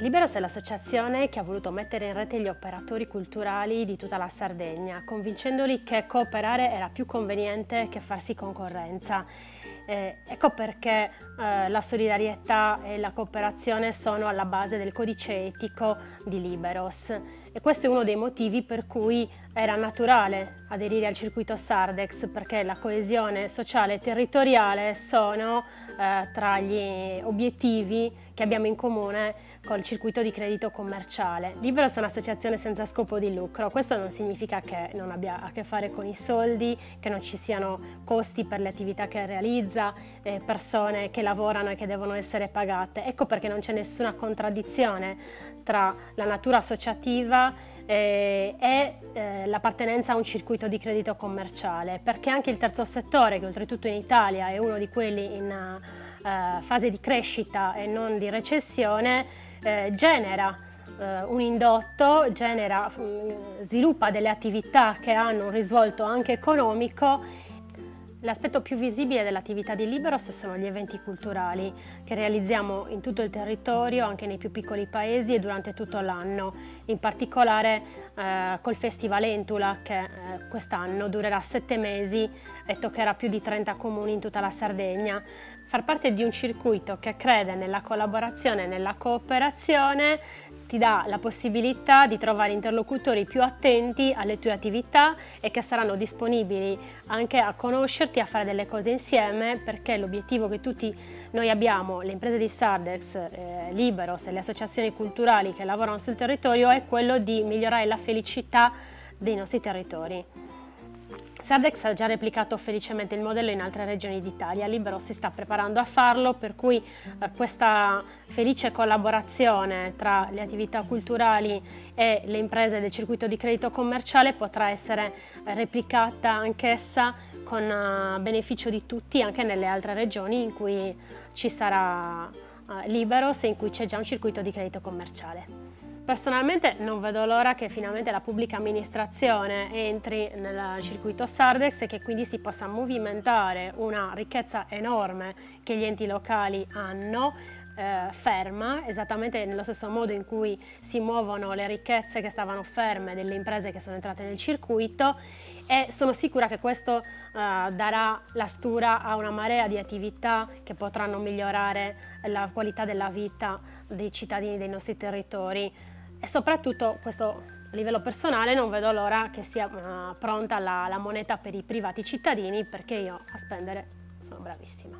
Liberos è l'associazione che ha voluto mettere in rete gli operatori culturali di tutta la Sardegna, convincendoli che cooperare era più conveniente che farsi concorrenza. Ecco perché la solidarietà e la cooperazione sono alla base del codice etico di Liberos, e questo è uno dei motivi per cui era naturale aderire al circuito Sardex, perché la coesione sociale e territoriale sono tra gli obiettivi che abbiamo in comune col circuito di credito commerciale. Liberos è un'associazione senza scopo di lucro. Questo non significa che non abbia a che fare con i soldi, che non ci siano costi per le attività che realizza, persone che lavorano e che devono essere pagate. Ecco perché non c'è nessuna contraddizione tra la natura associativa e l'appartenenza a un circuito di credito commerciale, perché anche il terzo settore, che oltretutto in Italia è uno di quelli in fase di crescita e non di recessione, genera un indotto, sviluppa delle attività che hanno un risvolto anche economico. L'aspetto più visibile dell'attività di Liberos sono gli eventi culturali che realizziamo in tutto il territorio, anche nei più piccoli paesi, e durante tutto l'anno, in particolare col Festival Entula, che quest'anno durerà 7 mesi e toccherà più di 30 comuni in tutta la Sardegna. Far parte di un circuito che crede nella collaborazione e nella cooperazione ti dà la possibilità di trovare interlocutori più attenti alle tue attività e che saranno disponibili anche a conoscerti, a fare delle cose insieme, perché l'obiettivo che tutti noi abbiamo, le imprese di Sardex, Liberos e le associazioni culturali che lavorano sul territorio, è quello di migliorare la felicità dei nostri territori. Sardex ha già replicato felicemente il modello in altre regioni d'Italia, Liberos si sta preparando a farlo, per cui questa felice collaborazione tra le attività culturali e le imprese del circuito di credito commerciale potrà essere replicata anch'essa con beneficio di tutti anche nelle altre regioni in cui ci sarà Liberos e in cui c'è già un circuito di credito commerciale. Personalmente non vedo l'ora che finalmente la pubblica amministrazione entri nel circuito Sardex e che quindi si possa movimentare una ricchezza enorme che gli enti locali hanno, ferma, esattamente nello stesso modo in cui si muovono le ricchezze che stavano ferme delle imprese che sono entrate nel circuito, e sono sicura che questo darà la stura a una marea di attività che potranno migliorare la qualità della vita dei cittadini dei nostri territori. E soprattutto, questo a livello personale, non vedo l'ora che sia pronta la moneta per i privati cittadini, perché io a spendere sono bravissima.